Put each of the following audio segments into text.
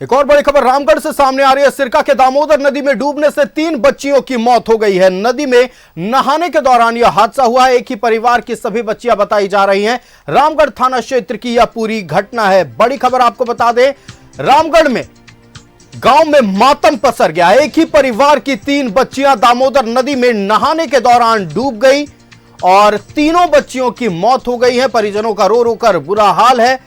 एक और बड़ी खबर रामगढ़ से सामने आ रही है। सिरका के दामोदर नदी में डूबने से 3 बच्चियों की मौत हो गई है। नदी में नहाने के दौरान यह हादसा हुआ है। एक ही परिवार की सभी बच्चियां बताई जा रही हैं। रामगढ़ थाना क्षेत्र की यह पूरी घटना है। बड़ी खबर आपको बता दें, रामगढ़ में गांव में मातम पसर गया। एक ही परिवार की 3 बच्चियां दामोदर नदी में नहाने के दौरान डूब गई और तीनों बच्चियों की मौत हो गई है। परिजनों का रो रो कर बुरा हाल है।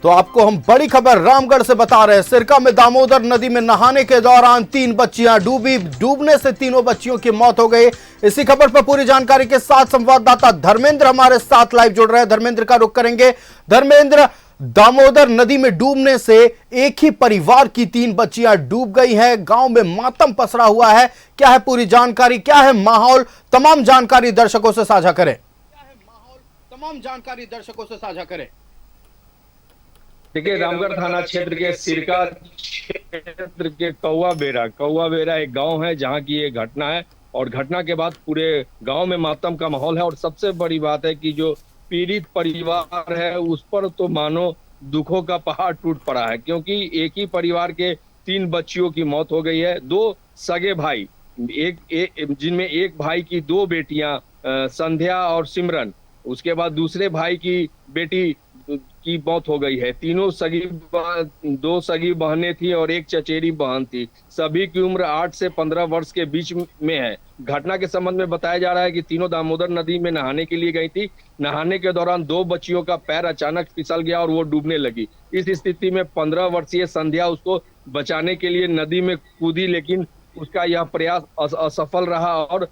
तो आपको हम बड़ी खबर रामगढ़ से बता रहे हैं। सिरका में दामोदर नदी में नहाने के दौरान 3 बच्चियां डूबी। डूबने से तीनों बच्चियों की मौत हो गई। इसी खबर पर पूरी जानकारी के साथ संवाददाता धर्मेंद्र हमारे साथ लाइव जुड़ रहे हैं। धर्मेंद्र का रुख करेंगे। धर्मेंद्र, दामोदर नदी में डूबने से एक ही परिवार की 3 बच्चियां डूब गई हैं। गांव में मातम पसरा हुआ है। क्या है पूरी जानकारी, क्या है माहौल? तमाम जानकारी दर्शकों से साझा करें। देखिए, रामगढ़ थाना क्षेत्र के सिरका क्षेत्र के कौवा बेरा एक गांव है जहां की ये घटना है। और घटना के बाद पूरे गांव में मातम का माहौल है। और सबसे बड़ी बात है कि जो पीड़ित परिवार है उस पर तो मानो दुखों का पहाड़ टूट पड़ा है, क्योंकि एक ही परिवार के 3 बच्चियों की मौत हो गई है। 2 सगे भाई, जिनमें एक भाई की 2 बेटियां संध्या और सिमरन, उसके बाद दूसरे भाई की बेटी की मौत हो गई है। 2 सगी बहनें थी और एक चचेरी बहन थी। सभी की उम्र 8 से 15 वर्ष के बीच में है। घटना के संबंध में बताया जा रहा है कि तीनों दामोदर नदी में नहाने के लिए गई थी। नहाने के दौरान 2 बच्चियों का पैर अचानक फिसल गया और वो डूबने लगी। इस स्थिति में 15 वर्षीय संध्या उसको बचाने के लिए नदी में कूदी, लेकिन उसका यह प्रयास असफल रहा और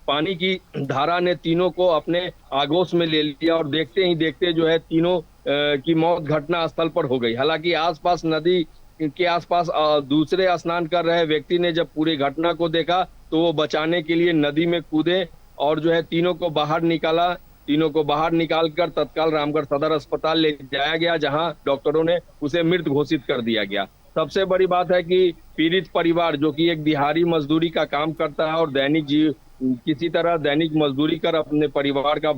पानी की धारा ने तीनों को अपने आगोश में ले लिया और देखते ही देखते जो है तीनों की मौत घटना स्थल पर हो गई। हालांकि आसपास नदी के आसपास दूसरे स्नान कर रहे व्यक्ति ने जब पूरी घटना को देखा तो वो बचाने के लिए नदी में कूदे और जो है तीनों को बाहर निकाला। तीनों को बाहर निकालकर तत्काल रामगढ़ सदर अस्पताल ले जाया गया, जहां डॉक्टरों ने उसे मृत घोषित कर दिया गया। सबसे बड़ी बात है कि पीड़ित परिवार, जो कि एक दिहाड़ी मजदूरी का काम करता है और किसी तरह दैनिक मजदूरी कर अपने परिवार का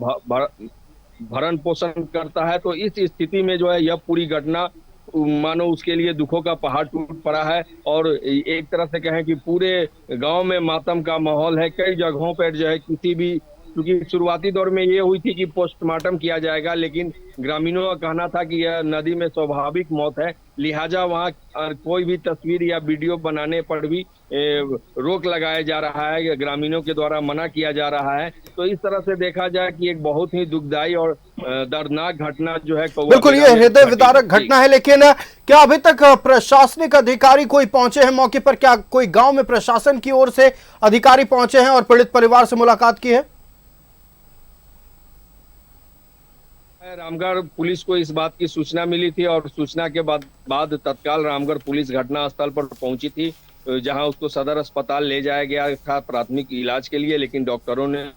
भरण पोषण करता है, तो इस स्थिति में जो है यह पूरी घटना मानो उसके लिए दुखों का पहाड़ टूट पड़ा है। और एक तरह से कहें कि पूरे गांव में मातम का माहौल है। कई जगहों पर जो है क्योंकि शुरुआती दौर में ये हुई थी कि पोस्टमार्टम किया जाएगा, लेकिन ग्रामीणों का कहना था कि यह नदी में स्वाभाविक मौत है, लिहाजा वहां कोई भी तस्वीर या वीडियो बनाने पर भी रोक लगाया जा रहा है। ग्रामीणों के द्वारा मना किया जा रहा है। तो इस तरह से देखा जाए कि एक बहुत ही दुखदायी और दर्दनाक घटना जो है, बिल्कुल ये हृदय विदारक घटना है। लेकिन क्या अभी तक प्रशासनिक अधिकारी कोई पहुंचे हैं मौके पर? क्या कोई गांव में प्रशासन की ओर से अधिकारी पहुंचे हैं और पीड़ित परिवार से मुलाकात की है? रामगढ़ पुलिस को इस बात की सूचना मिली थी और सूचना के बाद तत्काल रामगढ़ पुलिस घटना स्थल पर पहुंची थी, जहां उसको सदर अस्पताल ले जाया गया था प्राथमिक इलाज के लिए, लेकिन डॉक्टरों ने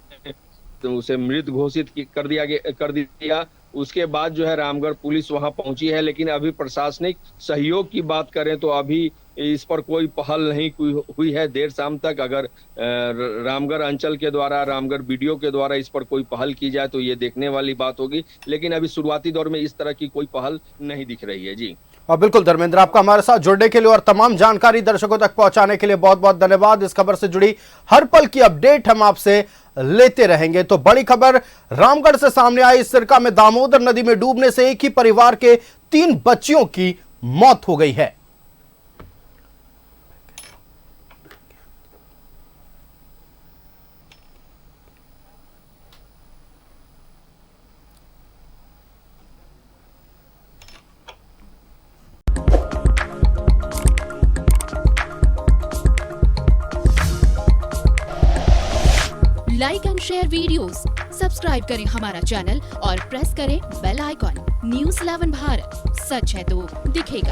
उसे मृत घोषित कर दिया। उसके बाद जो है रामगढ़ पुलिस वहां पहुंची है, लेकिन अभी प्रशासनिक सहयोग की बात करें तो अभी इस पर कोई पहल नहीं हुई है। देर शाम तक अगर रामगढ़ अंचल के द्वारा, रामगढ़ बीडीओ के द्वारा इस पर कोई पहल की जाए तो ये देखने वाली बात होगी, लेकिन अभी शुरुआती दौर में इस तरह की कोई पहल नहीं दिख रही है। जी और बिल्कुल धर्मेंद्र, आपका हमारे साथ जुड़ने के लिए और तमाम जानकारी दर्शकों तक पहुंचाने के लिए बहुत बहुत धन्यवाद। इस खबर से जुड़ी हर पल की अपडेट हम आपसे लेते रहेंगे। तो बड़ी खबर रामगढ़ से सामने आई। सिरका में दामोदर नदी में डूबने से एक ही परिवार के 3 बच्चियों की मौत हो गई है। Like and share videos, subscribe करें हमारा चैनल और प्रेस करें बेल आइकॉन। न्यूज़ 11 भारत, सच है तो दिखेगा।